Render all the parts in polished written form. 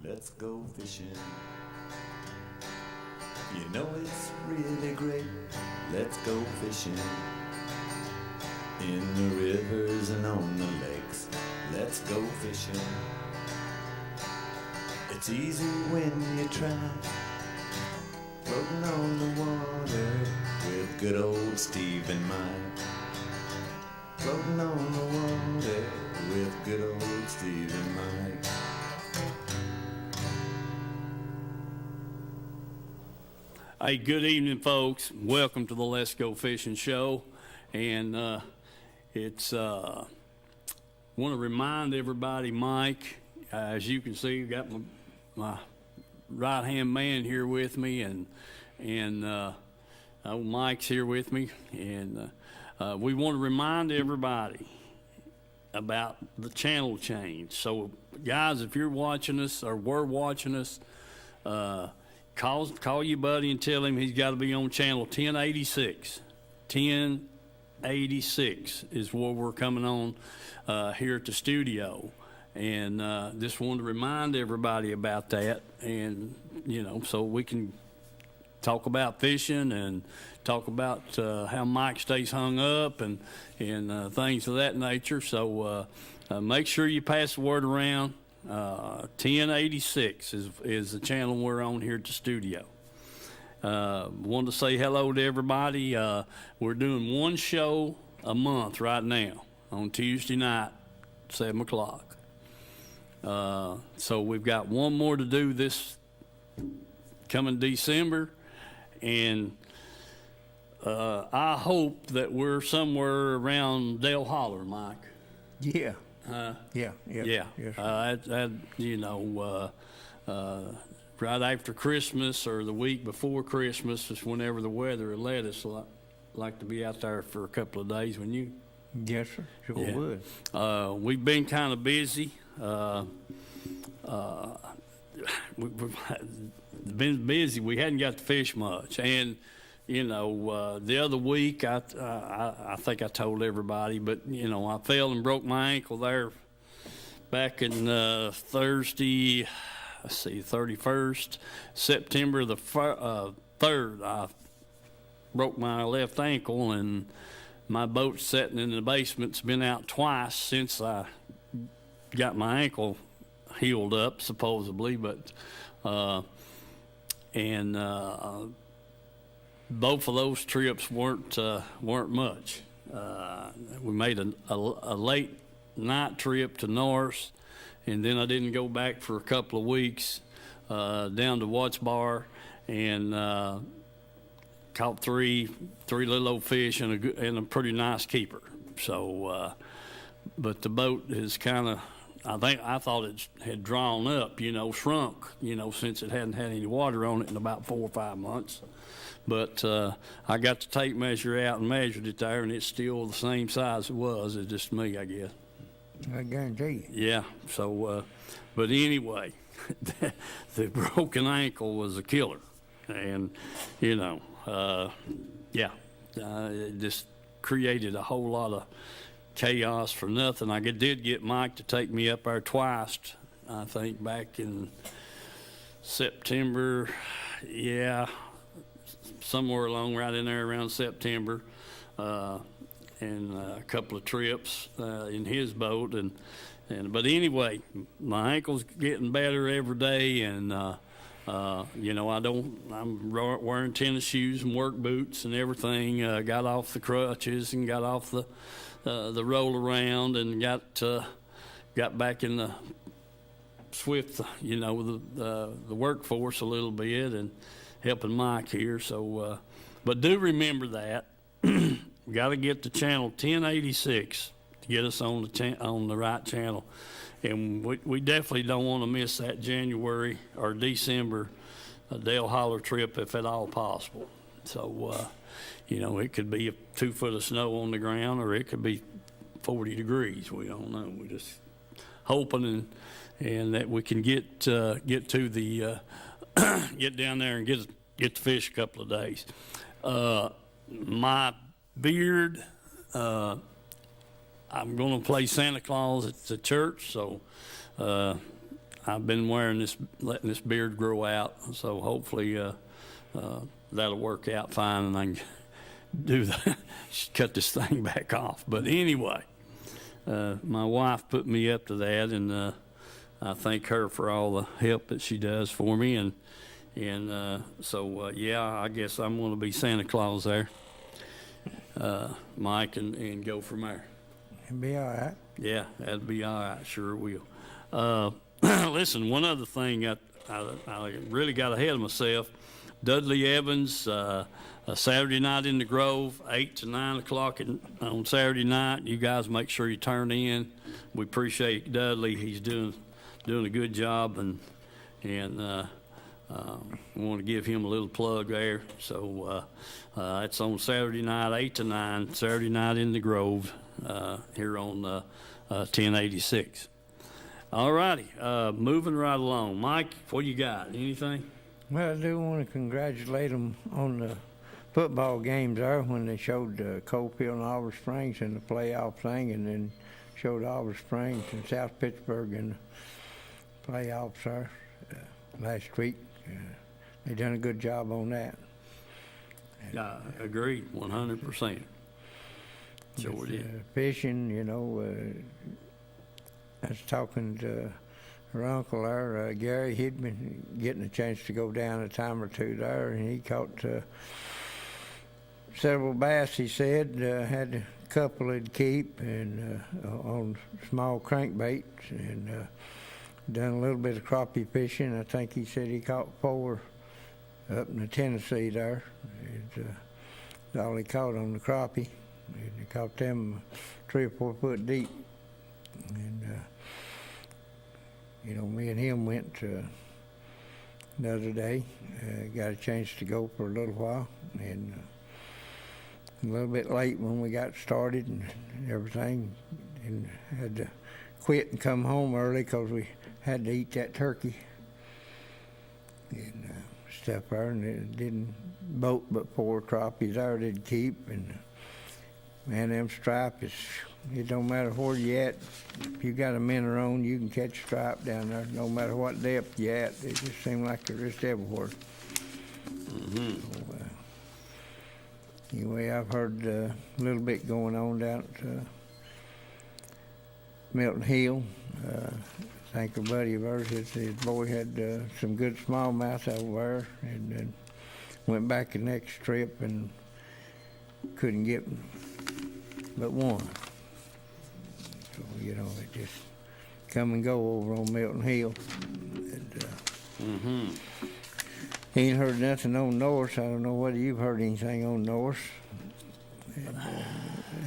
let's go fishing. You know it's really great, let's go fishing. In the rivers and on the lakes, let's go fishing. It's easy when you try, floating on the water with good old Steve and Mike. Floating on the water with good old Steve and Mike. Hey, good evening, folks. Welcome to the Let's Go Fishing Show. And want to remind everybody, Mike, as you can see, got my right-hand man here with me, and Mike's here with me. And we want to remind everybody about the channel change. So, guys, if you're watching us or were watching us, call your buddy and tell him he's got to be on channel 1086. 1086 is where we're coming on here at the studio. And just wanted to remind everybody about that. And, you know, so we can talk about fishing and talk about how Mike stays hung up and things of that nature. So make sure you pass the word around. 1086 is the channel we're on here at the studio. Wanted to say hello to everybody. We're doing one show a month right now on Tuesday night, 7 o'clock. So we've got one more to do this coming December, and I hope that we're somewhere around Dale Holler, Mike. Yeah. Yeah. Yes, Right after Christmas or the week before Christmas is whenever the weather will let us. Like to be out there for a couple of days when you. Yes, sir. Sure would. We've been kind of busy. We've been busy. We hadn't got to fish much, and you know, the other week I think I told everybody, but you know, I fell and broke my ankle there back in Thursday. Let's see, 31st September the 3rd. I broke my left ankle, and my boat's sitting in the basement. It's been out twice since I got my ankle healed up, supposedly, but both of those trips weren't much. We made a late night trip to Norris, and then I didn't go back for a couple of weeks down to Watts Bar, and caught three little old fish and a pretty nice keeper. So, but the boat is kind of, I thought it had drawn up, you know, shrunk, you know, since it hadn't had any water on it in about 4 or 5 months. But I got the tape measure out and measured it there, and it's still the same size it was. It's just me, I guess. I guarantee you. Yeah. So, but anyway, the broken ankle was a killer, and you know, it just created a whole lot of chaos for nothing. I did get Mike to take me up there twice, I think back in September. Yeah. Somewhere along right in there around September, and a couple of trips in his boat, but anyway, my ankle's getting better every day, and you know, I'm wearing tennis shoes and work boots and everything. Got off the crutches and got off the roll around, and got back in the swift, you know, the workforce a little bit, and helping Mike here. So, but do remember that we got to get to channel 1086 to get us on the right channel, and we definitely don't want to miss that January or December Dale Holler trip if at all possible. So, you know, it could be 2 foot of snow on the ground, or it could be 40 degrees. We don't know. We're just hoping and that we can get to the get down there and get to fish a couple of days. My beard, I'm going to play Santa Claus at the church, so I've been letting this beard grow out, so hopefully that'll work out fine, and I can cut this thing back off. But anyway, my wife put me up to that, and I thank her for all the help that she does for me, and so yeah, I guess I'm going to be Santa Claus there, Mike, and go from there. It'll be all right. Yeah, that'll be all right. Sure will. Listen, one other thing, I really got ahead of myself. Dudley Evans, a Saturday night in the Grove, 8 to 9 o'clock on Saturday night. You guys make sure you turn in. We appreciate Dudley. He's doing a good job, and we want to give him a little plug there. So it's on Saturday night, 8 to 9, Saturday night in the Grove, here on 1086. All righty, moving right along. Mike, what you got? Anything? Well, I do want to congratulate them on the football games there when they showed Coalfield and Oliver Springs in the playoff thing, and then showed Oliver Springs and South Pittsburgh in the playoffs there last week. They done a good job on that. Yeah, agreed, 100%. Sure did. Fishing, you know, I was talking to her uncle there, Gary. He'd been getting a chance to go down a time or two there, and he caught several bass, he said. Had a couple he'd keep and on small crankbaits, and done a little bit of crappie fishing. I think he said he caught 4 up in the Tennessee there. It's all he caught on the crappie. And he caught them 3 or 4 foot deep. And, you know, me and him went the other day, got a chance to go for a little while, and a little bit late when we got started and everything, and had to quit and come home early because we had to eat that turkey and stuff there, and it didn't boat but 4 crappies there did keep, and man, them stripes, it don't matter where you at. If you got a minnow on, you can catch a stripe down there, no matter what depth you at. They just seem like they're just everywhere. Mm-hmm. So, anyway, I've heard a little bit going on down at Milton Hill. I think a buddy of ours, his boy had some good smallmouth over there, and then went back the next trip and couldn't get but one. So, you know, it just come and go over on Milton Hill. And, ain't heard nothing on North. I don't know whether you've heard anything on North. And,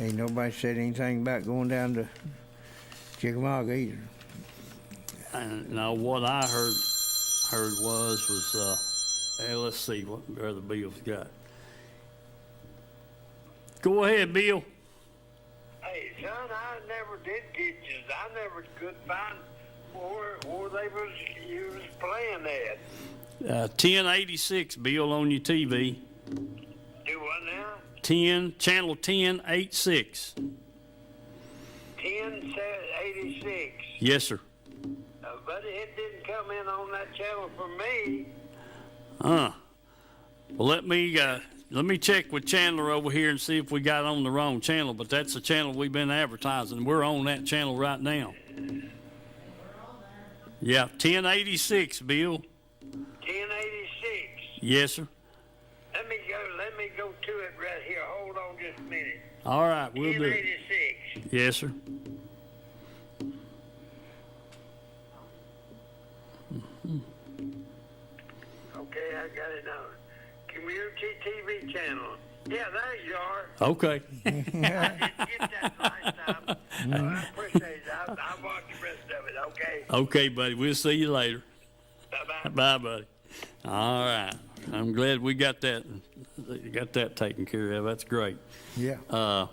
ain't nobody said anything about going down to Chickamauga either. And now what I heard was hey, let's see what Brother Bill's got. Go ahead, Bill. Hey, son, I never did get you. I never could find where you was playing at. 1086, Bill, on your TV. Do what now? Channel 1086. 1086. Yes, sir. But it didn't come in on that channel for me. Well, let me check with Chandler over here and see if we got on the wrong channel, but that's the channel we've been advertising. We're on that channel right now. Yeah, 1086, Bill. 1086. Yes, sir. Let me go to it right here. Hold on just a minute. All right, we'll do it. 1086. Yes, sir. Okay, I got it on. Community TV channel. Yeah, there you are. Okay. I didn't get that last time. I appreciate it. I'll watch the rest of it, okay? Okay, buddy. We'll see you later. Bye-bye. Bye, buddy. All right. I'm glad we got that taken care of. That's great. Yeah.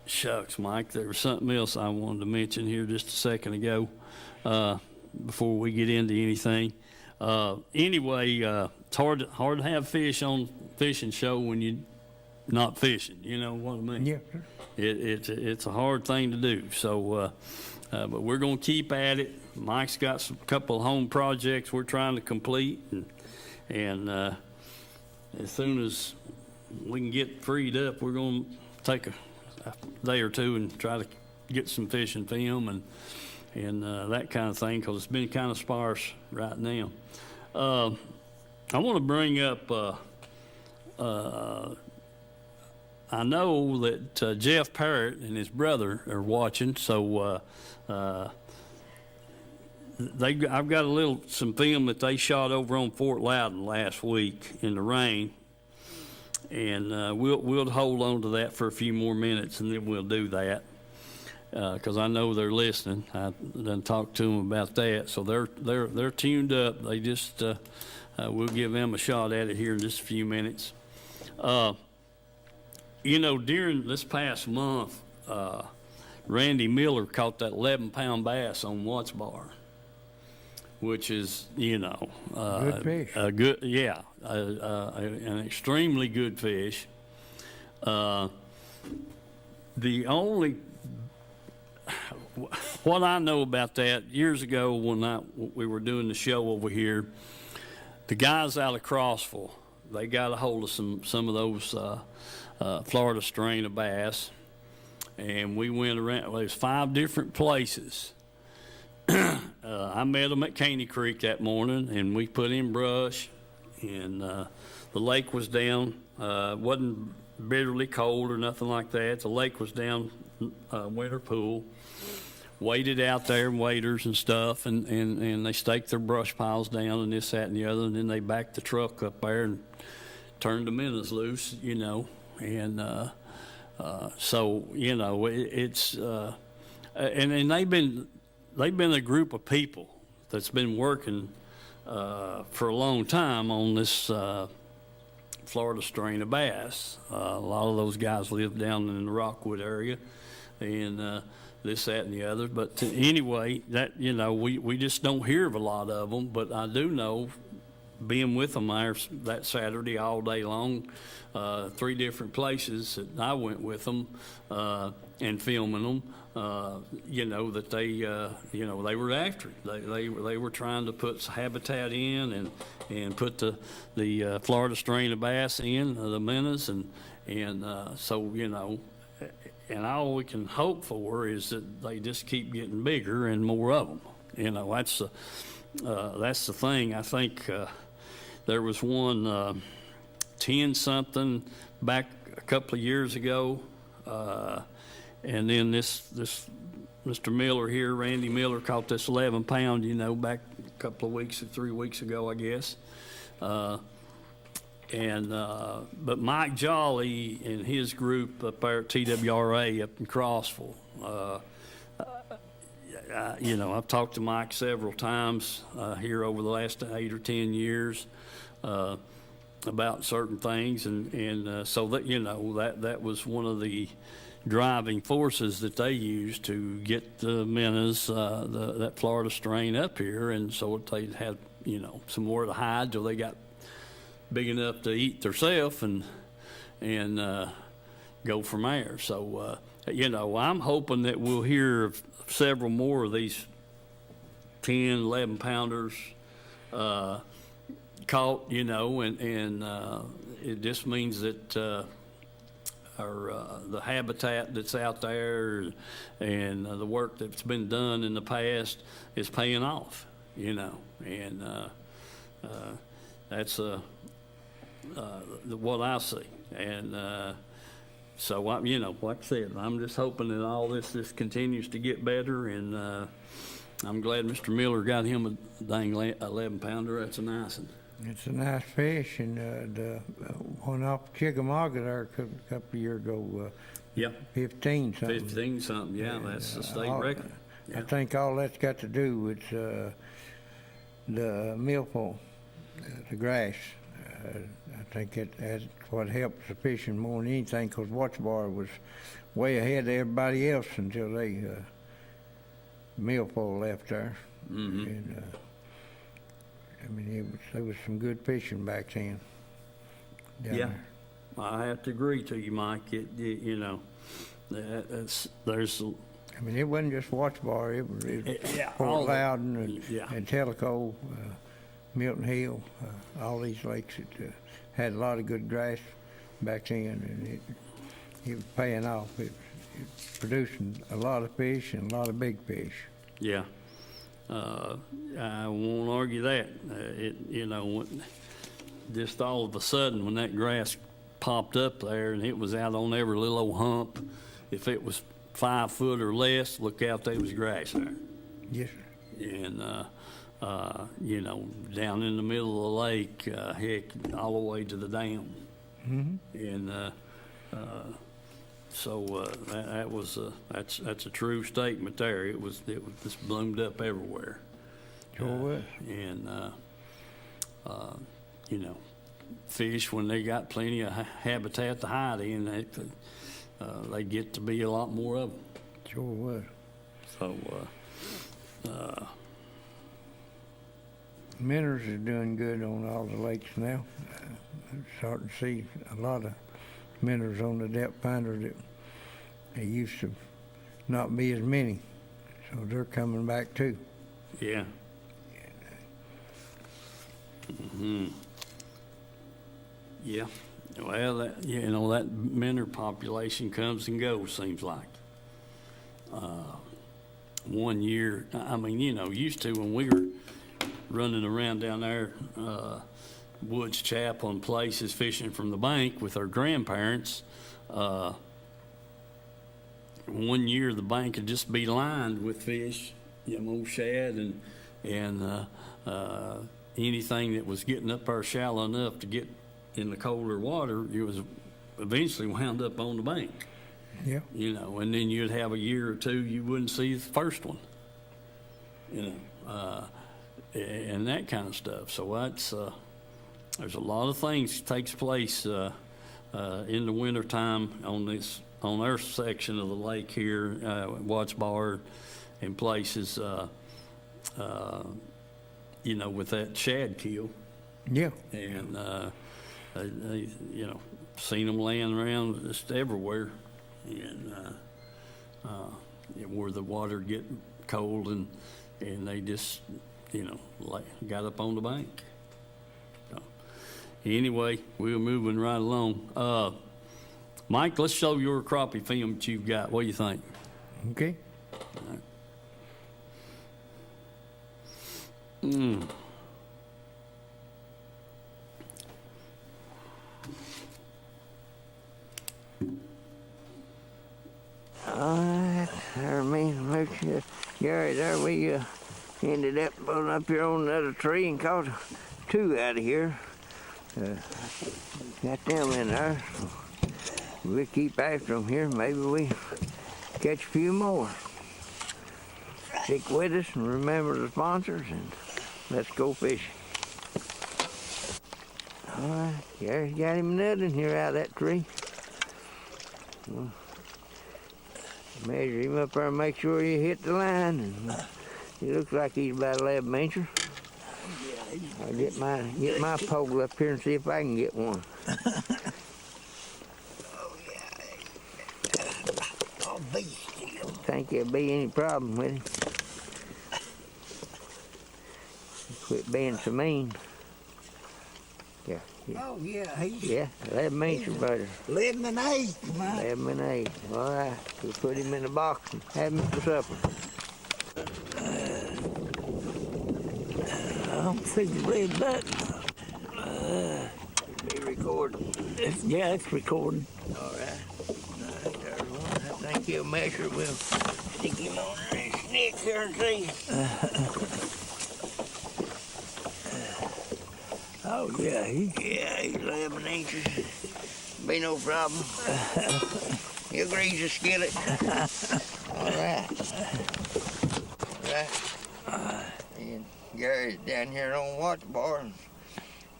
Shucks, Mike, there was something else I wanted to mention here just a second ago before we get into anything. Anyway, it's hard to have fish on fishing show when you're not fishing. You know what I mean? Yeah. It's a hard thing to do. So, but we're going to keep at it. Mike's got a couple of home projects we're trying to complete, and as soon as we can get freed up, we're going to take a day or two and try to get some fishing film and that kind of thing, because it's been kind of sparse right now. I want to bring up, I know that Jeff Parrott and his brother are watching, so I've got some film that they shot over on Fort Loudon last week in the rain, and we'll hold on to that for a few more minutes, and then we'll do that, because I know they're listening. I done talked to them about that, so they're tuned up. They just we'll give them a shot at it here in just a few minutes. During this past month, Randy Miller caught that 11-pound bass on Watts Bar, which is, good fish. An extremely good fish. The only, what I know about that, years ago when we were doing the show over here, the guys out of Crossville, they got a hold of some of those Florida strain of bass, and we went around. Well, there's 5 different places. I met them at Caney Creek that morning, and we put in brush, and the lake was down. Wasn't bitterly cold or nothing like that. The lake was down, winter pool. Waded out there, waders and stuff, and they staked their brush piles down and this, that, and the other, and then they backed the truck up there and turned the minnows loose, and so it's and they've been a group of people that's been working for a long time on this Florida strain of bass. A lot of those guys live down in the Rockwood area, and this, that, and the other. But anyway, that we just don't hear of a lot of them. But I do know, being with them there that Saturday all day long, 3 different places that I went with them and filming them, that they were after it. They were trying to put habitat in and put the Florida strain of bass in, the minnows, and so and all we can hope for is that they just keep getting bigger and more of them. That's the thing. I think there was one 10-something back a couple of years ago, and then this Mr. Miller here, Randy Miller, caught this 11-pound, back a couple of 3 weeks ago, I guess. But Mike Jolly and his group up there at TWRA up in Crossville, I've talked to Mike several times here over the last 8 or 10 years about certain things, and so that that was one of the driving forces that they used to get the minnows, that Florida strain up here, and so they had somewhere to hide till they got big enough to eat themselves and go from there. So I'm hoping that we'll hear of several more of these 10, 11 pounders caught, and it just means that the habitat that's out there and the work that's been done in the past is paying off, and that's what I see. And so, like I said, I'm just hoping that all this just continues to get better, and I'm glad Mr. Miller got him a dang 11-pounder. That's a nice one. It's a nice fish, and the one off Chickamauga there a couple of years ago, 15 something. 15 something, yeah, and that's the state record. Yeah. I think all that's got to do with the milfoil, the grass. I think that's what helps the fishing more than anything, because Watts Bar was way ahead of everybody else until they milfoil left there. Mm-hmm. And there was some good fishing back then. Yeah, there. I have to agree to you, Mike. There's I mean, it wasn't just Watts Bar. It was Fort Loudon and Tellico, Milton Hill, all these lakes that had a lot of good grass back then, and it was paying off. It producing a lot of fish and a lot of big fish. Yeah. I won't argue that. Just all of a sudden when that grass popped up there and it was out on every little old hump, if it was 5 foot or less, look out, there was grass there. Yes, sir. And, down in the middle of the lake, heck, all the way to the dam. Mm-hmm. And that's a true statement there. It was just bloomed up everywhere. Sure was. And fish, when they got plenty of habitat to hide in, they get to be a lot more of them. Sure was. So minnows are doing good on all the lakes now. I'm starting to see a lot of minnows on the depth finder that they used to not be as many, so they're coming back too. yeah. Mm-hmm. Yeah. Well, that minnow population comes and goes, seems like. 1 year, I mean, used to when we were running around down there, Woods Chapel and places fishing from the bank with our grandparents, 1 year the bank would just be lined with fish, shad and anything that was getting up there shallow enough to get in the colder water, it was eventually wound up on the bank. Yeah. And then you'd have a year or two you wouldn't see the first one. And that kind of stuff. So that's there's a lot of things that takes place in the wintertime on our section of the lake here, Watts Bar and places, with that shad kill. Yeah. And seen them laying around just everywhere, and where the water get cold and they just got up on the bank. So, anyway, we're moving right along. Mike, let's show your crappie film that you've got. What do you think? Okay. All right. Gary, there we ended up pulling up here on another tree and caught 2 out of here. Got them in there. So we'll keep after them here. Maybe we catch a few more. Stick with us and remember the sponsors, and let's go fishing. All right, Gary's got him nutting here out of that tree. Well, measure him up there and make sure you hit the line. And he looks like he's about 11 inches. I'll get my pole up here and see if I can get one. Think there'll be any problem with him. Quit being so mean. Yeah. Oh, yeah. Yeah, 11 inches better. 11 and 8. 11 and 8. All right. We'll put him in the box and have him for supper. I don't see the red button. Be recording. Yeah, it's recording. All right. There's one. I think he'll measure. We'll stick him on his neck here and see. Oh, yeah. He's 11 inches. Be no problem. He'll grease the skillet. All right. And Gary's down here on Watts Bar and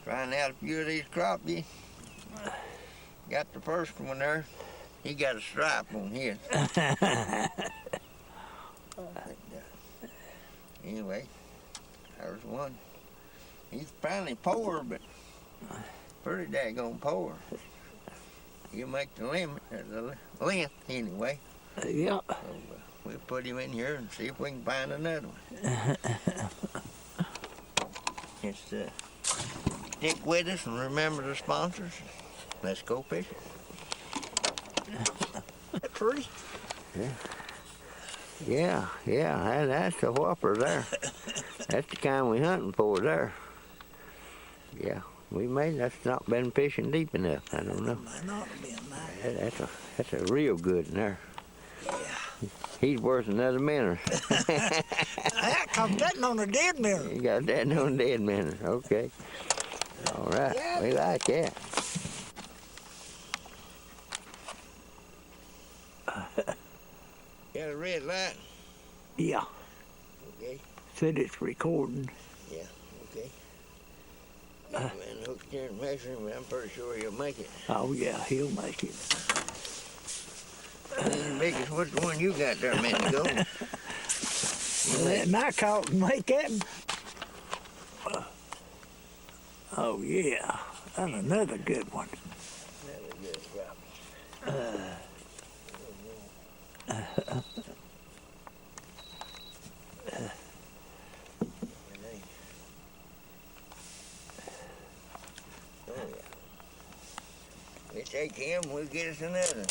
trying out a few of these crappie. Got the first one there. He got a stripe on his. Anyway, there's one. He's finally poor, but pretty daggone poor. He'll make the limit, the length anyway. Yeah. So, we'll put him in here and see if we can find another one. Just stick with us and remember the sponsors. Let's go fishing. Tree. Yeah, that's a whopper there. That's the kind we hunting for there. Yeah, that's not been fishing deep enough. I don't know. Might not have been nice. That's a real good one there. Yeah. He's worth another minnow. I caught that on a dead minnow. You got that on dead minnow. Okay. All right. Yeah. We like that. Got a red light? Yeah. Okay. Said it's recording. Yeah, okay. Got a man hooked here and measuring, but I'm pretty sure he'll make it. Oh yeah, he'll make it. The biggest, what's the one you got there a minute ago? Let my caught and make that. Oh yeah, that's another good one. Another good drop. Oh yeah. We take him, we'll get us another.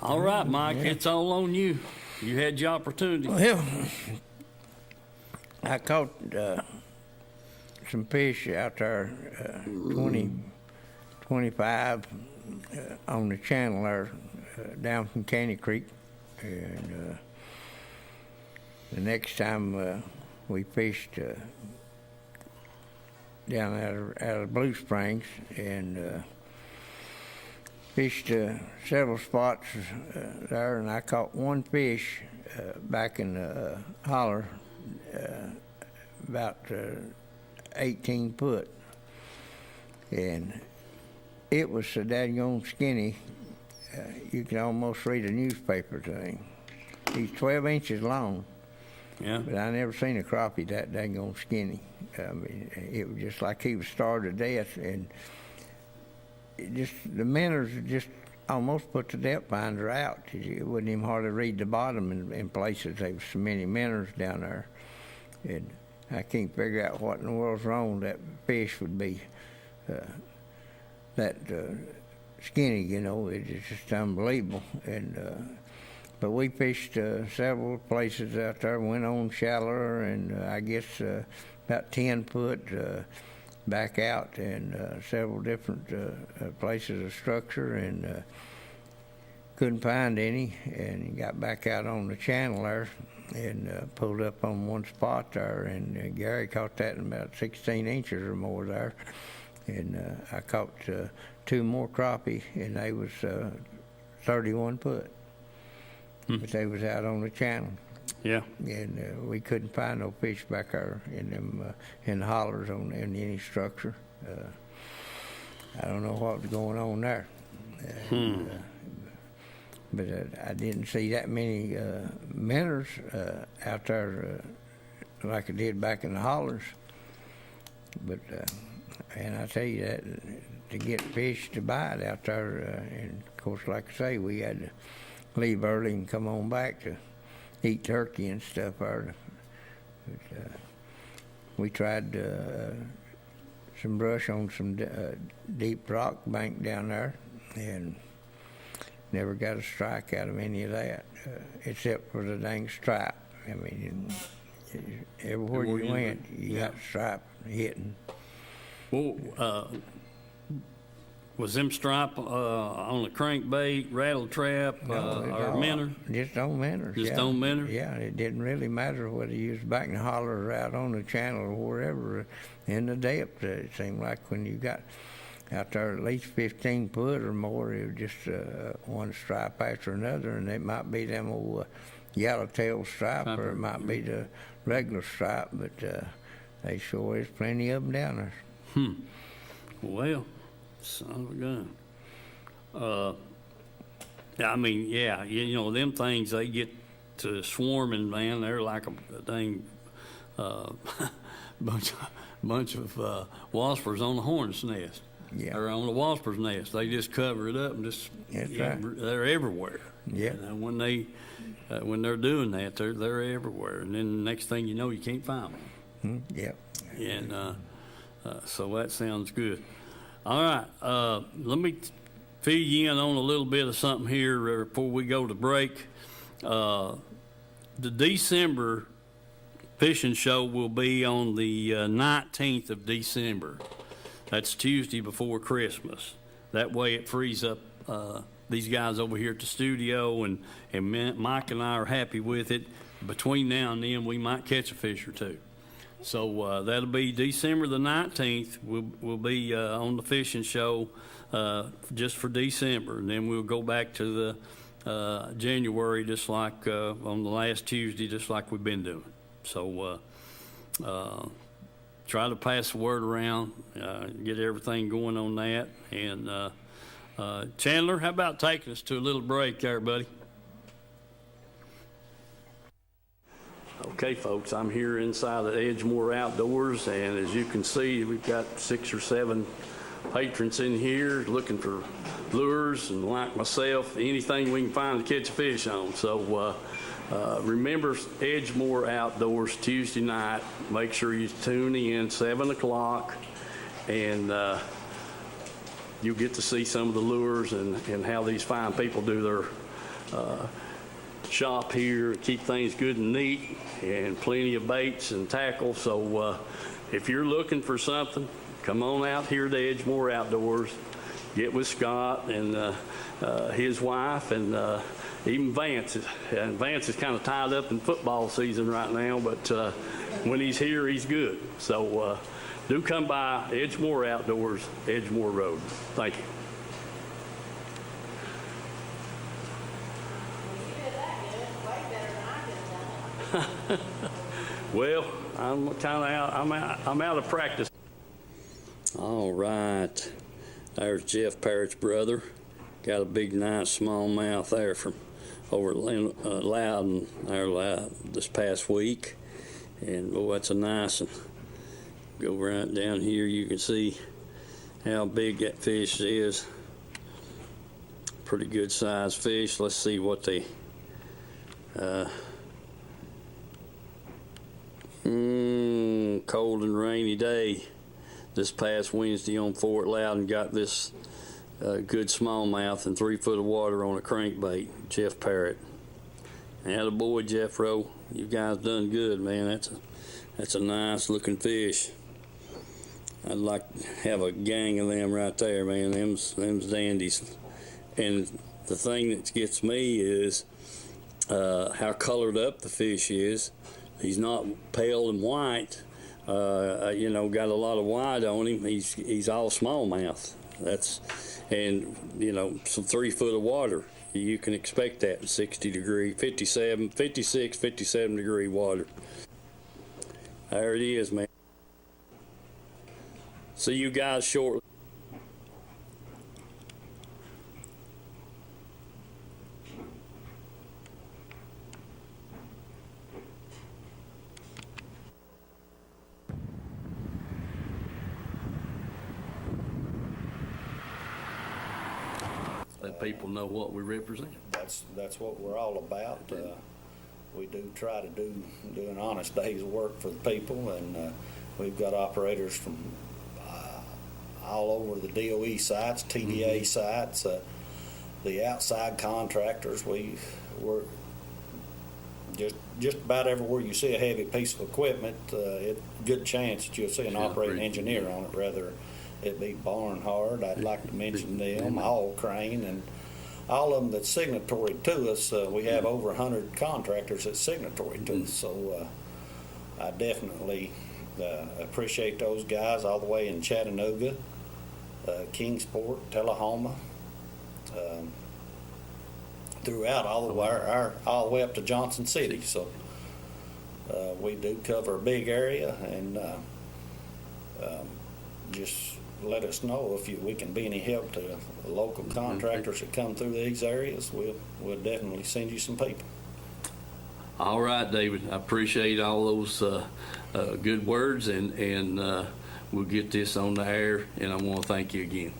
All right, Mike, it's all on you. You had your opportunity. Well, I caught some fish out there, 25 on the channel there, down from Caney Creek. And the next time we fished down out of Blue Springs and fished several spots there, and I caught one fish back in the holler, about 18 foot, and it was so daggone skinny, you could almost read a newspaper to him. He's 12 inches long, Yeah. but I never seen a crappie that daggone skinny. I mean, it was just like he was starved to death, and the minnows just almost put the depth finder out. You wouldn't even hardly read the bottom in places. There was so many minnows down there. And I can't figure out what in the world's wrong with that fish would be that skinny, you know. It's just unbelievable. And but we fished several places out there, went on shallower, and I guess about 10 foot back out, and several different places of structure, and couldn't find any, and got back out on the channel there and pulled up on one spot there, and Gary caught that in about 16 inches or more there, and I caught 2 more crappie, and they was 31 foot, but they was out on the channel. Yeah. And we couldn't find no fish back there in them in the hollers in any structure. I don't know what was going on there. But I didn't see that many minnows out there like I did back in the hollers. But and I tell you that to get fish to bite out there, and of course, like I say, we had to leave early and come on back to eat turkey and stuff. But, we tried some brush on some deep rock bank down there, and never got a strike out of any of that, except for the dang stripe. I mean, everywhere you went, you got stripe hitting. Well, was them stripe on the crankbait, rattle trap, or minnow? Just on minnows. Just on minnows? Yeah, it didn't really matter whether you was back in the holler or out on the channel or wherever in the depth. It seemed like when you got out there at least 15 foot or more, it was just one stripe after another, and it might be them old yellowtail stripe, or it might be the regular stripe, but they sure is plenty of them down there. Well, son of a gun. I mean, yeah, you know, them things, they get to swarming, man. They're like a dang bunch of waspers on the hornet's nest. Yeah. Or on the wasper's nest. They just cover it up and just, That's right. they're everywhere. Yeah. And when they're doing that, they're everywhere. And then the next thing you know, you can't find them. Yep. And so that sounds good. All right, let me fill you in on a little bit of something here before we go to break. The December fishing show will be on the 19th of December. That's Tuesday before Christmas. That way it frees up these guys over here at the studio, and Mike and I are happy with it. Between now and then, we might catch a fish or two. So that'll be December the 19th. We'll be on the fishing show just for December, and then we'll go back to the January, just like on the last Tuesday, just like we've been doing. So try to pass the word around, get everything going on that. And Chandler, how about taking us to a little break there, buddy? Okay, folks, I'm here inside the Edgemore Outdoors, and as you can see, we've got 6 or 7 patrons in here looking for lures, and like myself, anything we can find to catch a fish on. So remember Edgemore Outdoors Tuesday night. Make sure you tune in 7 o'clock, and you'll get to see some of the lures and how these fine people do their shop here, keep things good and neat, and plenty of baits and tackle. So if you're looking for something, come on out here to Edgemore Outdoors. Get with Scott and his wife, and even Vance. And Vance is kind of tied up in football season right now, but when he's here, he's good. So do come by Edgemore Outdoors, Edgemore Road. Thank you. Well, I'm kind of out. I'm out of practice. All right, there's Jeff Parrott's brother. Got a big, nice smallmouth there from over at Loudon there this past week, and boy, that's a nice one. Go right down here. You can see how big that fish is. Pretty good sized fish. Let's see what they. Cold and rainy day this past Wednesday on Fort Loudon. Got this good smallmouth and 3 foot of water on a crankbait. Jeff Parrott. Attaboy, Jeff Rowe. You guys done good, man. That's a nice looking fish. I'd like to have a gang of them right there, man. Them's dandies. And the thing that gets me is how colored up the fish is. He's not pale and white, you know, got a lot of white on him. He's all smallmouth. And you know, some 3 foot of water. You can expect that in 60 degree, 56, 57 degree water. There it is, man. See you guys shortly. Let people know what we represent. That's what we're all about. We do try to do an honest day's work for the people, and we've got operators from all over the DOE sites, TDA sites, the outside contractors. We're just about everywhere you see a heavy piece of equipment, good chance that you'll see an operating engineer on it, rather it be Barnhard. I'd like to mention them, All Crane, and all of them that's signatory to us. We have over 100 contractors that's signatory to us, so I definitely appreciate those guys all the way in Chattanooga, Kingsport, Tullahoma, throughout all the way up to Johnson City. So we do cover a big area, and just let us know if we can be any help to local contractors that come through these areas. We'll definitely send you some people. All right, David. I appreciate all those good words, and we'll get this on the air, and I want to thank you again.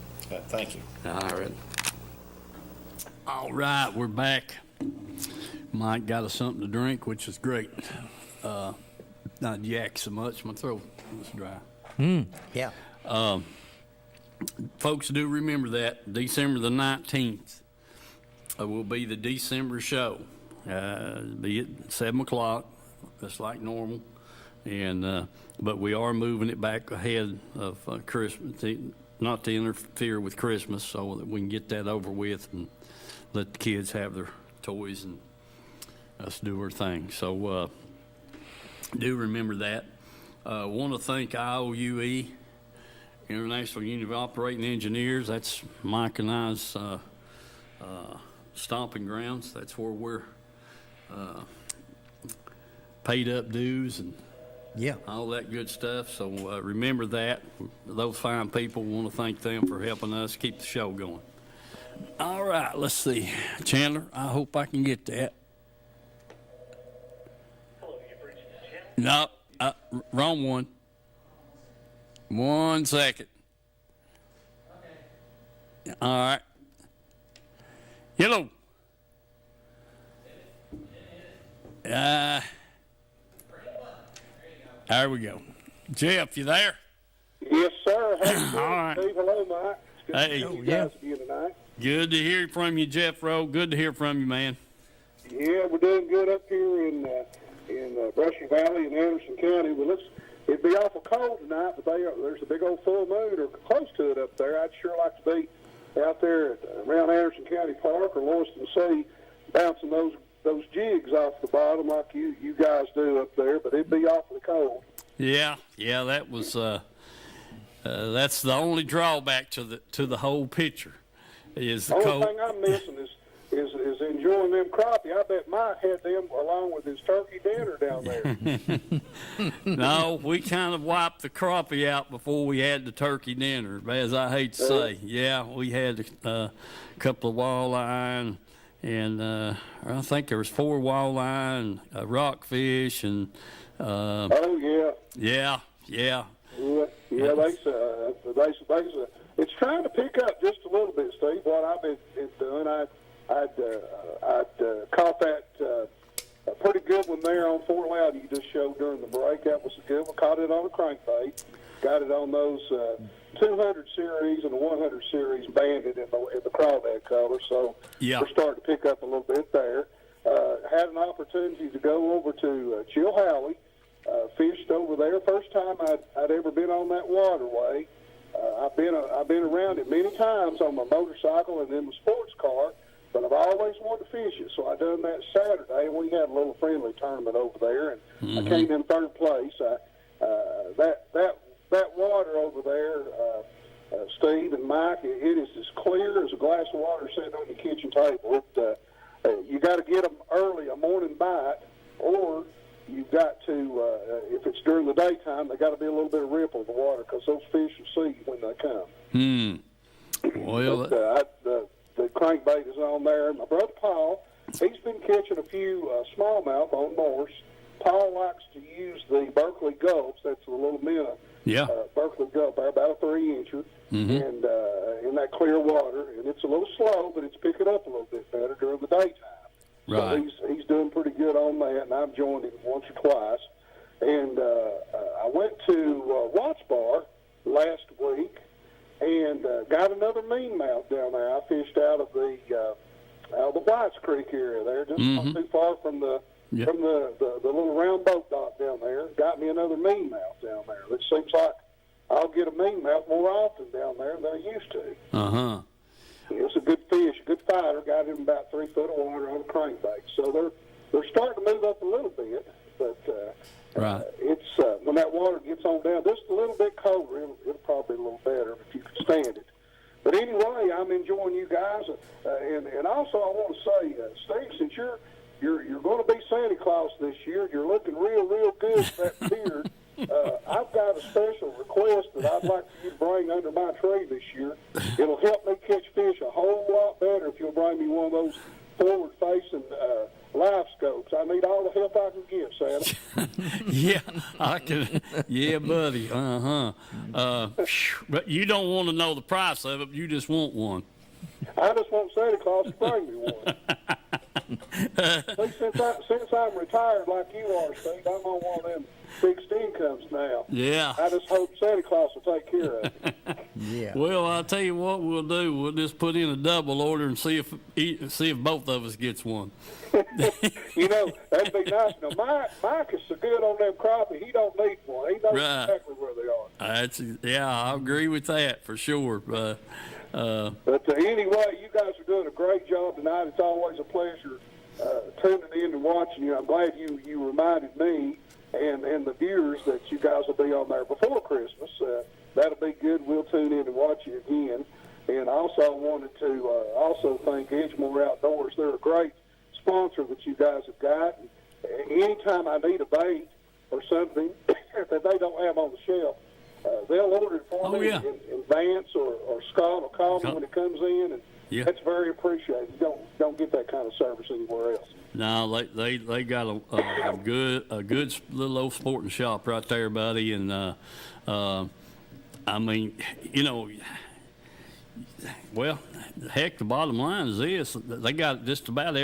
Thank you. All right. All right, we're back. Mike got us something to drink, which is great. Not yak so much. My throat was dry. Yeah. Folks, do remember that December the 19th will be the December show. Be at 7 o'clock, just like normal. And but we are moving it back ahead of Christmas, not to interfere with Christmas, so that we can get that over with and let the kids have their toys and us do our thing. So do remember that. Want to thank IOUE, International Union of Operating Engineers. That's Mike and I's stomping grounds. That's where we're paid up dues and all that good stuff. So remember that. Those fine people, want to thank them for helping us keep the show going. All right, let's see. Chandler, I hope I can get that. No, wrong one. 1 second. All right. Hello. There we go. Jeff, you there? Yes, sir. Hey, all right. Steve, hello, Mike. It's good Hey. to see you guys again tonight. Good to hear from you, Jeff Rowe. Good to hear from you, man. Yeah, we're doing good up here in Brushy Valley in Anderson County. Well, it'd be awful cold tonight, but there's a big old full moon or close to it up there. I'd sure like to be out there around Anderson County Park or Lewiston Sea, bouncing those jigs off the bottom like you guys do up there. But it'd be awfully cold. Yeah, that was that's the only drawback to the whole picture is the only cold. Thing I'm missing is enjoying them crappie. I bet Mike had them along with his turkey dinner down there. No, we kind of wiped the crappie out before we had the turkey dinner, as I hate to say. Yeah, we had a couple of walleye and I think there was 4 walleye and a rockfish and oh yeah. Yeah. It's trying to pick up just a little bit, Steve. What I've been doing, I'd caught that pretty good one there on Fort Loud you just showed during the break. That was a good one. Caught it on a crankbait. Got it on those 200 series and the 100 series banded in the crawdad color. So we're starting to pick up a little bit there. Had an opportunity to go over to Chilhowie. Fished over there. First time I'd ever been on that waterway. I've been around it many times on my motorcycle and in my sports car, but I've always wanted to fish it. So I done that Saturday, and we had a little friendly tournament over there, and I came in third place. That water over there, Steve and Mike, it is as clear as a glass of water sitting on your kitchen table. You got to get them early, a morning bite, or you've got to, if it's during the daytime, they got to be a little bit of ripple in the water because those fish will see you when they come. Well, the crankbait is on there. My brother Paul, he's been catching a few smallmouth on Morse. Paul likes to use the Berkeley Gulps. That's the little minnow. Berkeley Gulp, about a 3-incher, and in that clear water. And it's a little slow, but it's picking up a little bit better during the daytime. Right. So he's doing pretty good on that, and I've joined him once or twice. And I went to Watts Bar last week and got another meanmouth down there. I fished out of the Whites Creek area there, just not too far from the little round boat dock down there. Got me another meanmouth down there. It seems like I'll get a meanmouth more often down there than I used to. It's a good fish, a good fighter. Got him about 3 foot of water on a crankbait. So they're starting to move up a little bit, but it's when that water gets on down just a little bit colder, it'll probably be a little better if you can stand it. But anyway, I'm enjoying you guys, and also I want to say, Steve, since you're going to be Santa Claus this year, you're looking real good with that beard. I've got a special request that I'd like for you to bring under my Yeah, I can. Yeah, buddy. But you don't want to know the price of it. You just want one. I just want Santa Claus to bring me one. Since I'm retired like you are, Steve, I'm on one of them fixed incomes now. Yeah. I just hope Santa Claus will take care of it. Yeah. Well, I'll tell you what we'll do. We'll just put in a double order and see if both of us gets one. You know, that'd be nice. Now, Mike is so good on them crappie, he don't need one. He knows exactly where they are. Yeah, I agree with that for sure. But anyway, you guys are doing a great job tonight. It's always a pleasure tuning in and watching you. I'm glad you reminded me and the viewers that you guys will be on there before Christmas. That'll be good. We'll tune in and watch you again. And also wanted to also thank Edgemore Outdoors. They're a great sponsor that you guys have got. Anytime I need a bait or something that they don't have on the shelf, they'll order it for me in advance, or Scott will call me when it comes in, and that's very appreciated. You don't get that kind of service anywhere else. No, they got a good little old sporting shop right there, buddy, and I mean, you know, well, heck, the bottom line is this: they got just about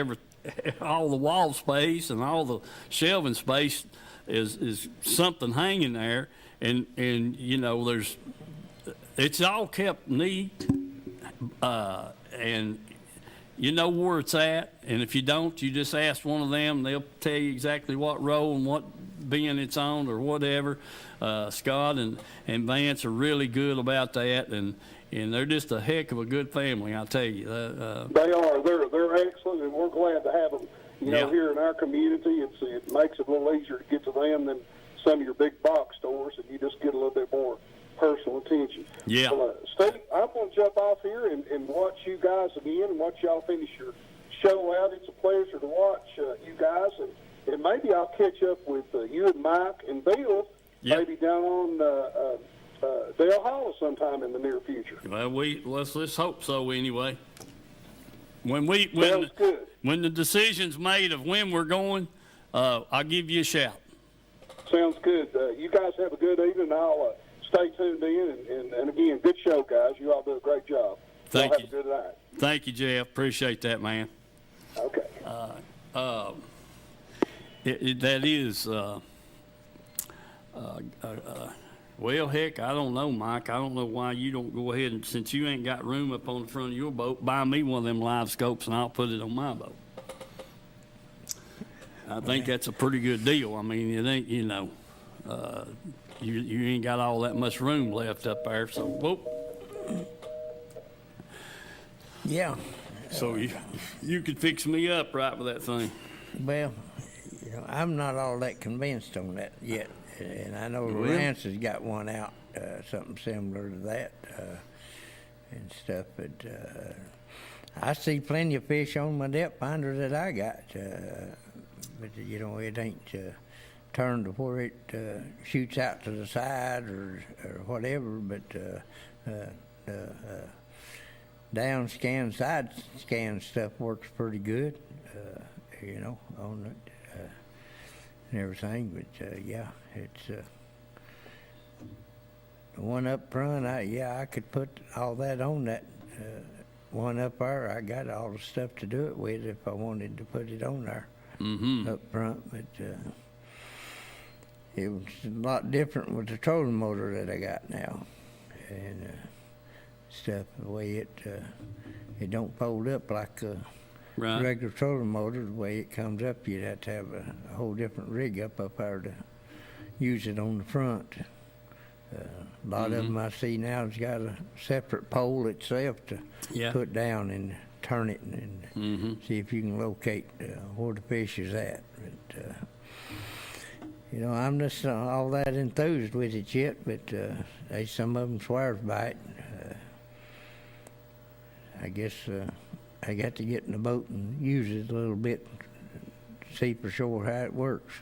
all the wall space and all the shelving space is something hanging there, and you know, it's all kept neat, and you know where it's at, and if you don't, you just ask one of them. They'll tell you exactly what row and what bin it's on or whatever. Scott and Vance are really good about that, and they're just a heck of a good family, I'll tell you. They are. They're excellent, and we're glad to have them. You know, here in our community, it makes it a little easier to get to them than some of your big box stores, and you just get a little bit more personal attention. Yeah. Well, Steve, I'm going to jump off here and watch you guys again and watch y'all finish your show out. It's a pleasure to watch you guys, and maybe I'll catch up with you and Mike and Bill maybe down on Dale Hollow sometime in the near future. Well, let's hope so anyway. When good. When the decision's made of when we're going, I'll give you a shout. Sounds good. You guys have a good evening. I'll stay tuned in, and again, good show, guys. You all do a great job. Thank you. Have a good night. Thank you, Jeff. Appreciate that, man. Okay. That is, well, heck, I don't know, Mike. I don't know why you don't go ahead and, since you ain't got room up on the front of your boat, buy me one of them live scopes and I'll put it on my boat. I think that's a pretty good deal. I mean, it ain't, you know, you ain't got all that much room left up there, so whoop. Yeah. So you could fix me up right with that thing. Well, you know, I'm not all that convinced on that yet, and I know Lance has got one out, something similar to that, and stuff. But I see plenty of fish on my depth finder that I got, but you know, it ain't turned to where it shoots out to the side or whatever. But down scan, side scan stuff works pretty good, you know, on it and everything. But yeah, it's the one up front. I could put all that on that one up there. I got all the stuff to do it with if I wanted to put it on there up front. But it was a lot different with the trolling motor that I got now, and stuff, the way it don't fold up like a regular trolling motor. The way it comes up, you'd have to have a whole different rig up there to use it on the front. A lot of them I see now has got a separate pole itself to put down and turn it and see if you can locate where the fish is at. But, you know, I'm just all that enthused with it yet, but some of them swears by it. I guess I got to get in the boat and use it a little bit, see for sure how it works.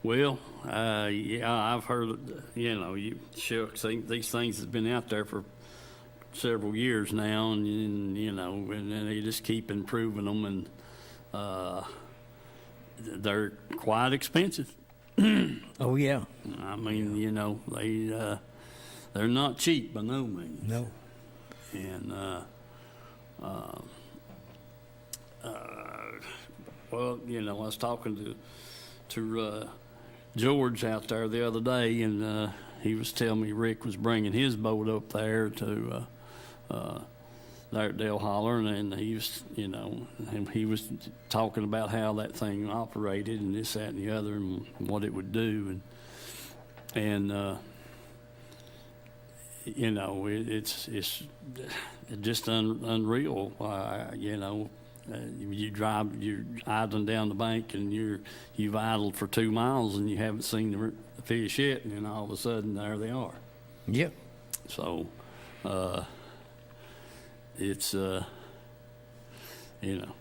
Well, yeah, I've heard, you know, shucks, these things have been out there for several years now, and you know, and they just keep improving them, and they're quite expensive. Oh, yeah. I mean, you know, they're not cheap by no means. No. And well, you know, I was talking to George out there the other day, and he was telling me Rick was bringing his boat up there to there at Dale Holler, and he was, you know, and he was talking about how that thing operated and this, that, and the other, and what it would do, and you know, it's just unreal. You know, you're idling down the bank, and you've idled for 2 miles, and you haven't seen the fish yet, and then all of a sudden there they are. Yep. So, it's you know,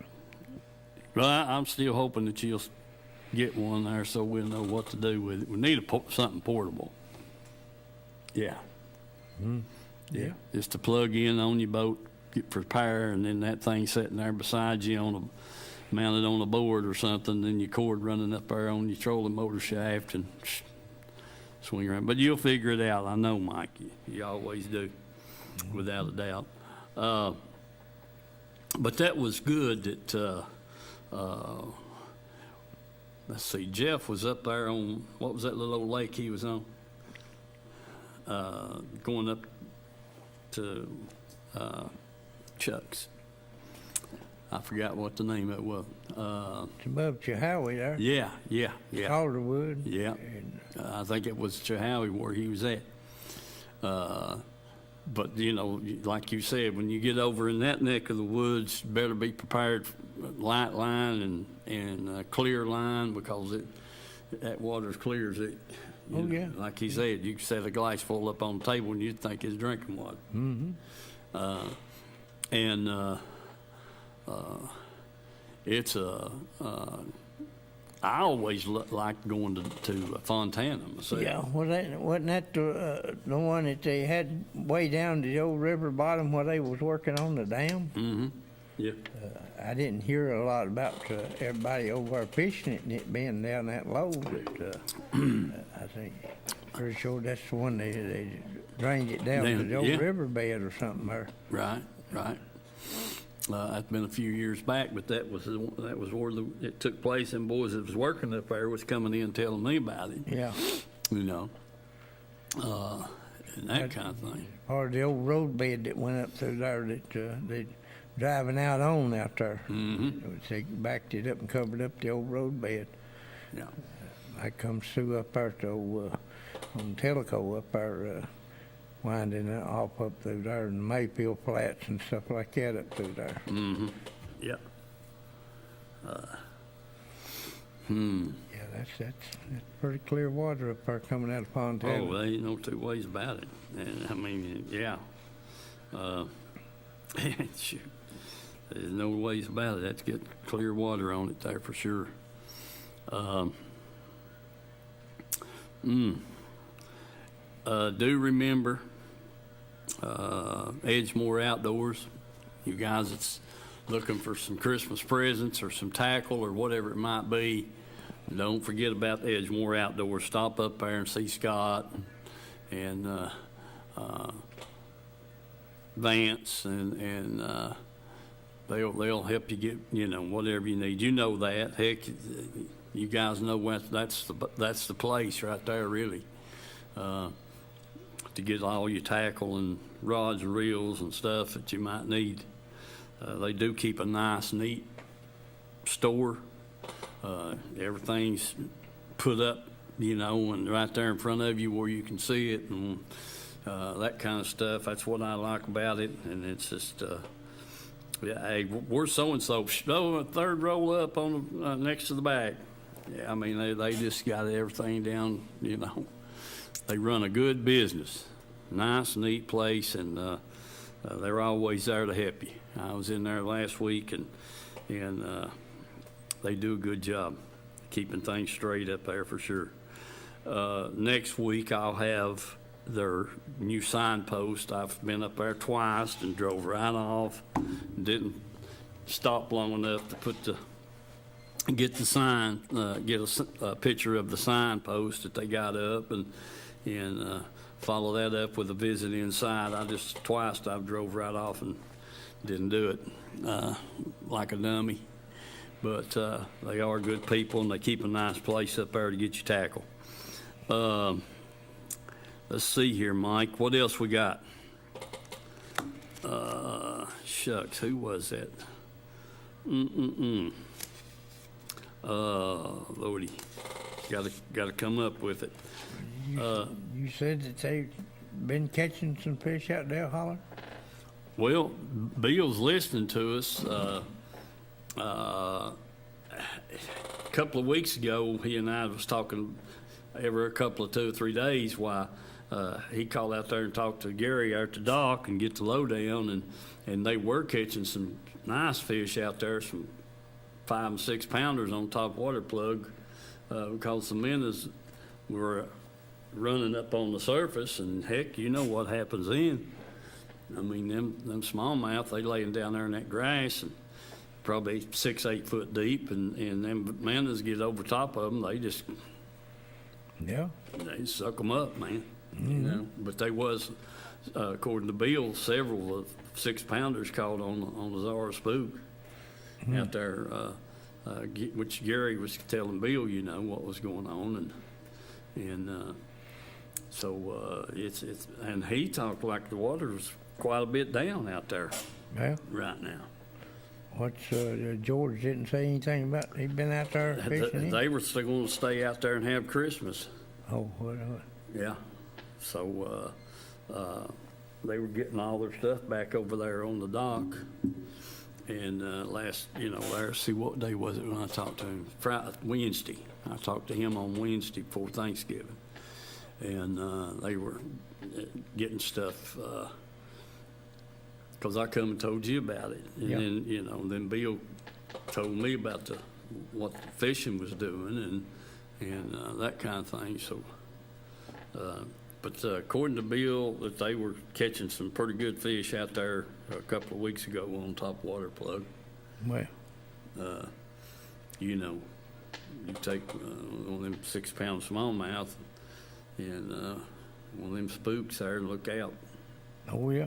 but I'm still hoping that you'll get one there, so we'll know what to do with it. We need something portable. Yeah. Mm. Yeah. Just to plug in on your boat, get for power, and then that thing sitting there beside you mounted on a board or something, then your cord running up there on your trolling motor shaft and swing around. But you'll figure it out. I know, Mike. You always do, without a doubt. But that was good that, let's see, Jeff was up there on, what was that little old lake he was on? Going up to Chuck's. I forgot what the name of it was. It's above Chihowie there. Yeah. Calderwood. Yeah. And, I think it was Chihowie where he was at. But, you know, like you said, when you get over in that neck of the woods, you better be prepared for light line and clear line, because that water's clear as it. Oh, yeah. Like he said, you could set a glass full up on the table and you'd think it's drinking water. mm-hmm. It's I always liked going to Fontana myself. Yeah, wasn't that the one that they had way down to the old river bottom where they was working on the dam? Mm-hmm. Yeah. I didn't hear a lot about everybody over there fishing it and it being down that low, but I think, pretty sure that's the one they drained it down to the old riverbed or something there. Right. That's been a few years back, but that was where it took place. And boys that was working up there was coming in telling me about it. Yeah. You know, and that kind of thing. Or the old roadbed that went up through there that they driving out there. Mm-hmm. They backed it up and covered up the old roadbed. Yeah. I comes through up there to on Tellico up there, winding off up through there, and Mayfield Flats and stuff like that up through there. Mm-hmm. Yeah. Yeah, that's pretty clear water up there coming out of Fontana. Oh, there ain't no two ways about it. And I mean, yeah. Shoot. There's no ways about it. That's get clear water on it there for sure. Do remember Edgemore Outdoors. You guys that's looking for some Christmas presents or some tackle or whatever it might be, don't forget about Edgemore Outdoors. Stop up there and see Scott and Vance, and they'll help you get, you know, whatever you need. You know that. Heck, you guys know that's the place right there, really, to get all your tackle and rods and reels and stuff that you might need. They do keep a nice, neat store. Everything's put up, you know, and right there in front of you where you can see it, and that kind of stuff. That's what I like about it. And it's just, hey, we're so-and-so. Oh, third roll up on the, next to the back. Yeah, I mean, they just got everything down, you know. They run a good business. Nice, neat place, and they're always there to help you. I was in there last week, and they do a good job keeping things straight up there for sure. Next week, I'll have their new signpost. I've been up there twice and drove right off. Didn't stop long enough to put the get the sign, get a picture of the signpost that they got up, and follow that up with a visit inside. Twice I've drove right off and didn't do it like a dummy. But they are good people, and they keep a nice place up there to get you tackle. Let's see here, Mike. What else we got? Shucks, who was that? Lordy, gotta come up with it. You said that they've been catching some fish out there, Holler? Well, Bill's listening to us. A couple of weeks ago, he and I was talking every couple of 2 or 3 days. Why he called out there and talked to Gary out at the dock and get the lowdown, and they were catching some nice fish out there, some 5 and 6 pounders on top water plug, because the minnows were running up on the surface, and heck, you know what happens then. I mean, them smallmouth, they laying down there in that grass, and probably 6, 8 foot deep, and them minnows get over top of them, they suck them up, man. Mm-hmm. You know, but they was, according to Bill, several of 6 pounders caught on the Zara spook out there, which Gary was telling Bill, you know, what was going on, and so it's and he talked like the water was quite a bit down out there right now. What's George didn't say anything about he'd been out there fishing? They were still going to stay out there and have Christmas. Oh, what? Yeah. So they were getting all their stuff back over there on the dock. And let's see, what day was it when I talked to him? Wednesday. I talked to him on Wednesday before Thanksgiving. And they were getting stuff, because I come and told you about it. And then, then Bill told me about what the fishing was doing and that kind of thing. So, but according to Bill, that they were catching some pretty good fish out there a couple of weeks ago on top water plug. Well, you take one of them 6 pound smallmouth and one of them spooks there, and look out. Oh yeah.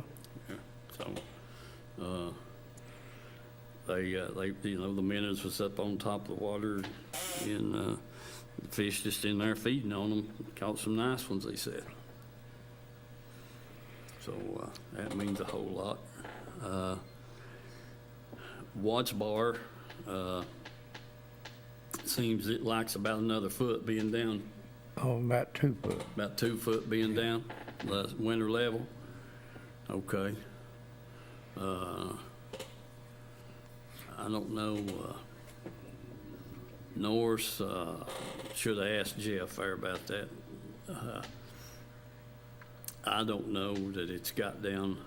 So they the minnows was up on top of the water, and the fish just in there feeding on them. Caught some nice ones, they said. So that means a whole lot. Watch bar seems it likes about another foot being down. Oh, about 2 foot. About 2 foot being down, the winter level. Okay. I don't know. Norse, should have asked Jeff there about that. I don't know that it's got down,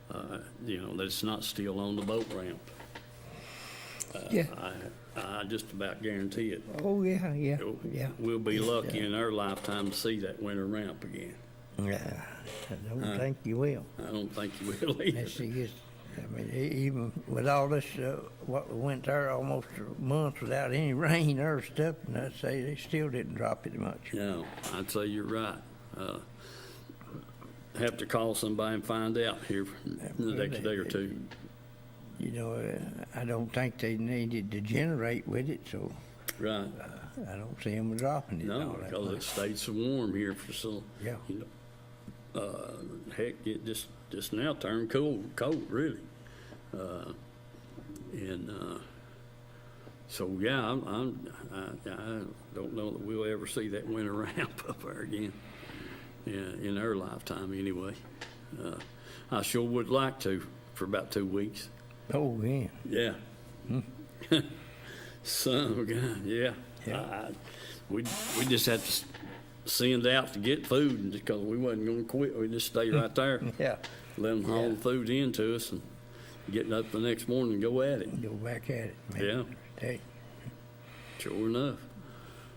that it's not still on the boat ramp. Yeah. I just about guarantee it. Oh, yeah. We'll be lucky in our lifetime to see that winter ramp again. Yeah, I don't think you will. I don't think you will either. Even with all this, what we went there almost a month without any rain or stuff, and I'd say they still didn't drop it much. No, I'd say you're right. Have to call somebody and find out here in the next day or two. I don't think they needed to generate with it, so right. I don't see them dropping it. No, because it stayed so warm here for so. Yeah. Heck, it just now turned cold really, so yeah, I don't know that we'll ever see that winter ramp up there again. In our lifetime, anyway. I sure would like to for about 2 weeks. Oh, yeah. Yeah. Son of a gun, yeah. We just had to send out to get food because we wasn't going to quit. We just stay right there. Yeah. Let them haul the food into us and getting up the next morning and go at it. Go back at it, man. Yeah. Hey. Sure enough.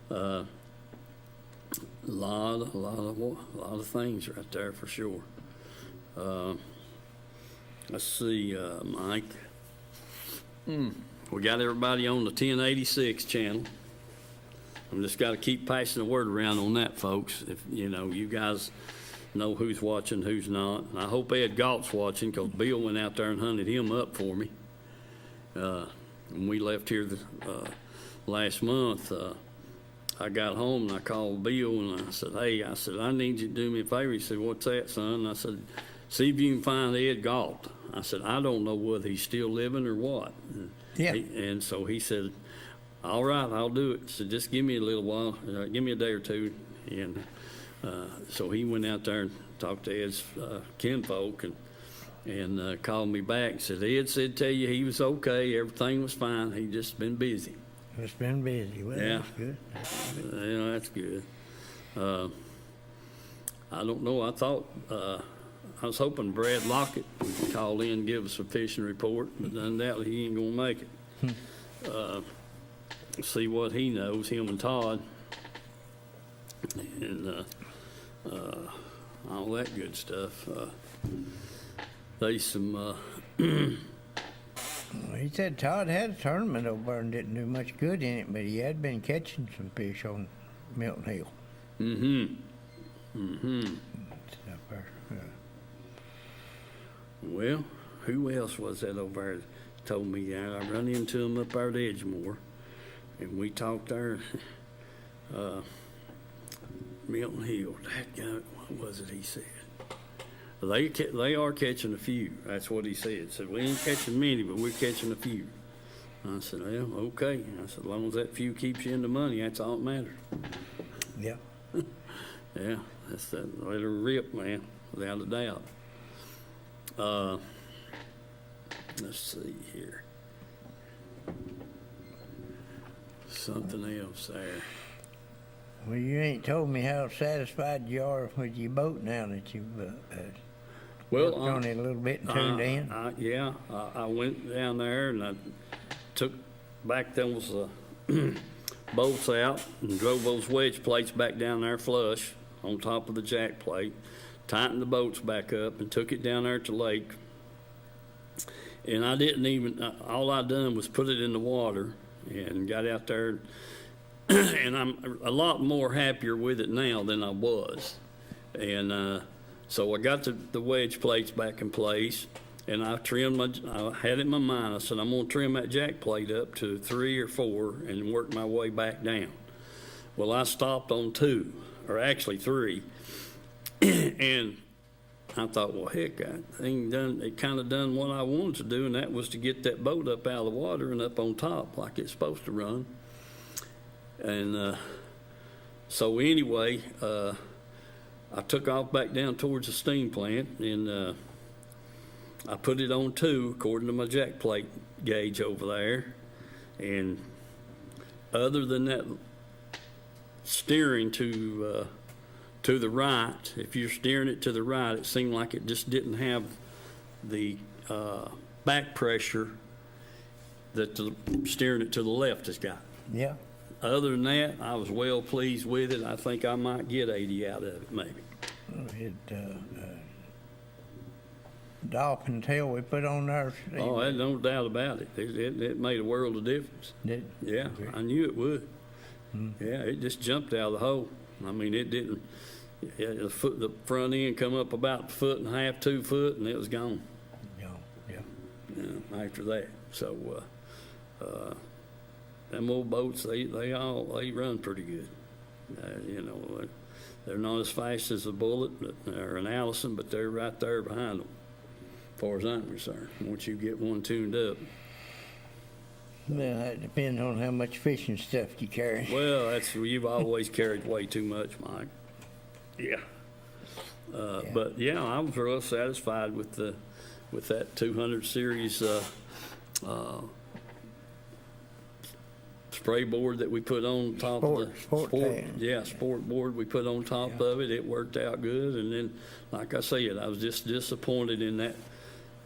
A lot of things right there for sure. Let's see, Mike. we got everybody on the 1086 channel. I'm just got to keep passing the word around on that, folks. If you guys know who's watching, who's not. And I hope Ed Galt's watching, because Bill went out there and hunted him up for me. When we left here last month, I got home and I called Bill and I said, hey, I need you to do me a favor. He said, what's that, son? And I said, see if you can find Ed Galt. I said, I don't know whether he's still living or what. And so he said, all right, I'll do it. So just give me a little while, give me a day or two. And so he went out there and talked to Ed's kinfolk and called me back and said, Ed said tell you he was okay, everything was fine, he just been busy. Just been busy. Well, yeah. That's good. Yeah, that's good. I don't know, I was hoping Brad Lockett would call in and give us a fishing report, but undoubtedly he ain't gonna make it. See what he knows, him and Todd, and all that good stuff. They some. He said Todd had a tournament over there and didn't do much good in it, but he had been catching some fish on Milton Hill. Stuff there. Well, who else was that over there that told me that? I run into him up there at Edgemore, and we talked there. Milton Hill, that guy, what was it he said? They are catching a few. That's what he said. Said, we ain't catching many, but we're catching a few. I said, well, okay. I said, as long as that few keeps you in the money, that's all that matters. Yeah. Yeah, that's that. Let her rip, man, without a doubt. Let's see here. Something else there. Well, you ain't told me how satisfied you are with your boat now that you've worked on it a little bit and tuned in. I went down there and I took back those bolts out and drove those wedge plates back down there flush on top of the jack plate, tightened the boats back up and took it down there to the lake. And I didn't even, all I done was put it in the water and got out there. And I'm a lot more happier with it now than I was. And so I got the wedge plates back in place, and I had it in my mind, I said, I'm gonna trim that jack plate up to 3 or 4 and work my way back down. Well, I stopped on 2, or actually 3, and I thought, well, heck, it kind of done what I wanted to do, and that was to get that boat up out of the water and up on top like it's supposed to run. And so anyway, I took off back down towards the steam plant, and I put it on 2 according to my jack plate gauge over there. And other than that steering to the right, if you're steering it to the right, it seemed like it just didn't have the back pressure that the steering it to the left has got. Yeah. Other than that, I was well pleased with it. I think I might get 80 out of it, maybe. Dolphin tail we put on there. Oh, there's no doubt about it. It made a world of difference. Did it? Yeah, okay. I knew it would. Yeah, it just jumped out of the hole. I mean, it didn't. The front end come up about 1.5 feet, 2 foot, and it was gone. Yeah. After that, so. Them old boats, they run pretty good. They're not as fast as a Bullet or an Allison, but they're right there behind them, as far as I'm concerned. Once you get one tuned up. Well, that depends on how much fishing stuff you carry. Well, you've always carried way too much, Mike. Yeah. But yeah, I was real satisfied with that 200 series. Spray board that we put on top of the sport board we put on top of it. It worked out good. And then, like I said, I was just disappointed in that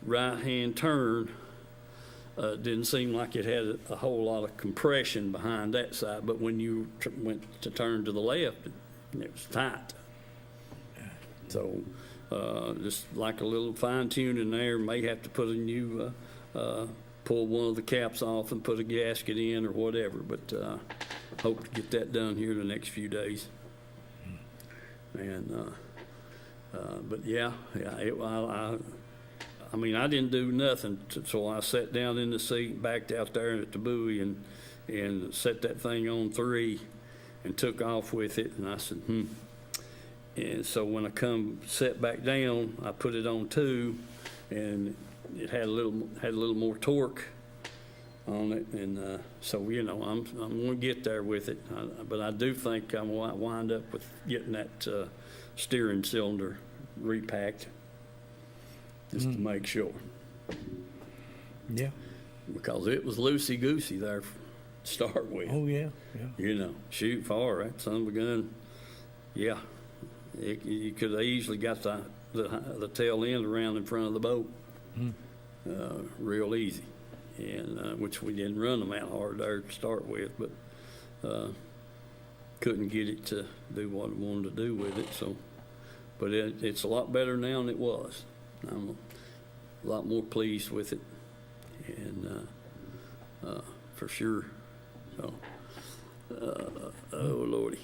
right-hand turn. Didn't seem like it had a whole lot of compression behind that side, but when you went to turn to the left, it was tight. So just like a little fine-tuning there, may have to put a new pull one of the caps off and put a gasket in or whatever, but hope to get that done here the next few days. And but yeah, I mean, I didn't do nothing, so I sat down in the seat, backed out there at the buoy, and set that thing on 3 and took off with it. And I said, And so when I set back down, I put it on 2, and it had a little more torque on it. And so I'm going to get there with it, but I do think I'm going to wind up with getting that steering cylinder repacked. Just to make sure. Yeah. Because it was loosey-goosey there to start with. Oh, yeah. Shoot far, that son of a gun. Yeah. You could have easily got the tail end around in front of the boat. Real easy. And which we didn't run them out hard there to start with, but couldn't get it to do what it wanted to do with it. So, but it's a lot better now than it was. I'm a lot more pleased with it, and for sure. So, oh Lordy,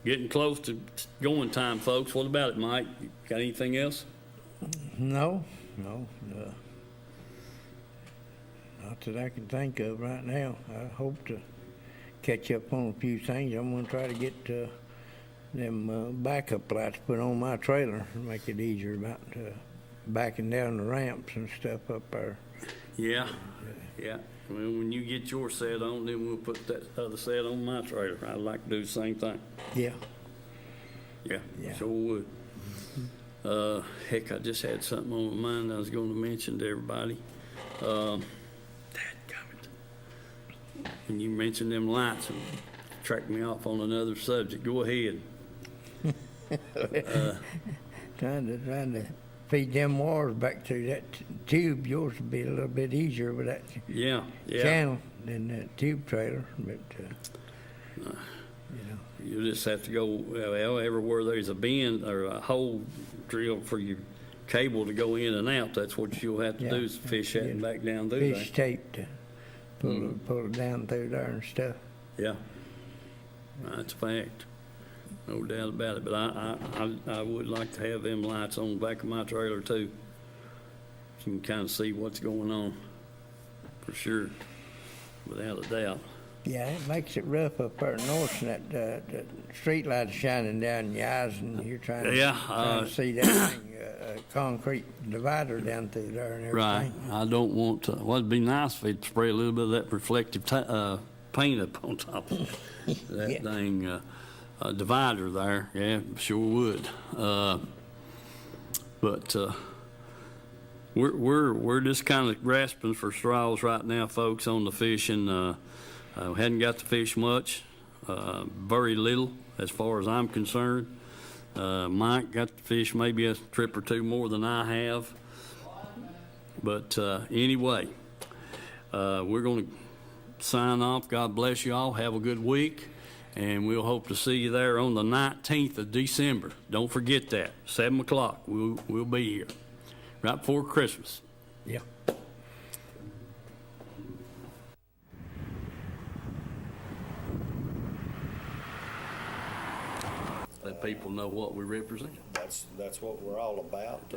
getting close to going time, folks. What about it, Mike? Got anything else? No. Not that I can think of right now. I hope to catch up on a few things. I'm going to try to get them backup lights put on my trailer and make it easier about backing down the ramps and stuff up there. Yeah. Well, when you get your set on, then we'll put that other set on my trailer. I'd like to do the same thing. Yeah. Sure would. Heck, I just had something on my mind I was going to mention to everybody. Dadgummit. And you mentioned them lights and tracked me off on another subject. Go ahead. Trying to feed them wires back through that tube. Yours would be a little bit easier with that channel than that tube trailer, but you just have to go everywhere there's a bend or a hole drilled for your cable to go in and out. That's what you'll have to do is fish that and back down through fish tape to pull it down through there and stuff. Yeah, that's a fact. No doubt about it. But I would like to have them lights on the back of my trailer too. So you can kind of see what's going on. For sure. Without a doubt. Yeah, it makes it rough up there north, and that street light is shining down in your eyes, and you're trying to see that thing, concrete divider down through there and everything. Right. I don't want to. Well, it'd be nice if they'd spray a little bit of that reflective paint up on top of that dang divider there. Yeah, sure would. But we're just kind of grasping for straws right now, folks, on the fishing. Hadn't got to fish much, very little as far as I'm concerned. Mike got to fish maybe a trip or two more than I have. But anyway, we're going to sign off. God bless you all. Have a good week. And we'll hope to see you there on the 19th of December. Don't forget that, 7 o'clock. We'll be here right before Christmas. Yeah. Let people know what we represent. That's what we're all about.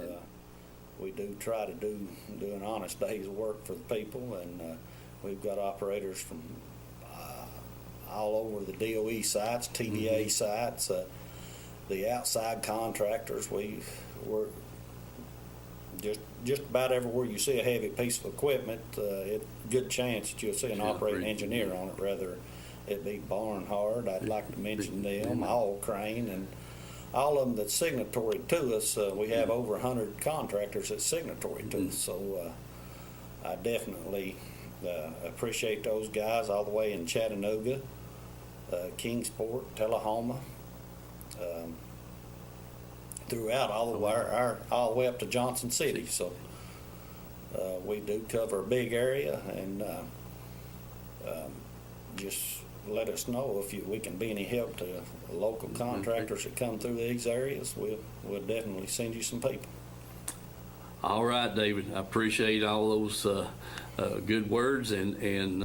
We do try to do an honest day's work for the people, and we've got operators from all over the DOE sites, TDA sites, the outside contractors. We're just about everywhere you see a heavy piece of equipment, good chance that you'll see an operating engineer on it, rather it be Barnhard. I'd like to mention them, All Crane, and all of them that's signatory to us. We have over 100 contractors that's signatory to us, so I definitely appreciate those guys all the way in Chattanooga, Kingsport, Tullahoma, throughout all the way up to Johnson City. So we do cover a big area, and just let us know if we can be any help to local contractors that come through these areas. We'll definitely send you some people. All right, David. I appreciate all those good words and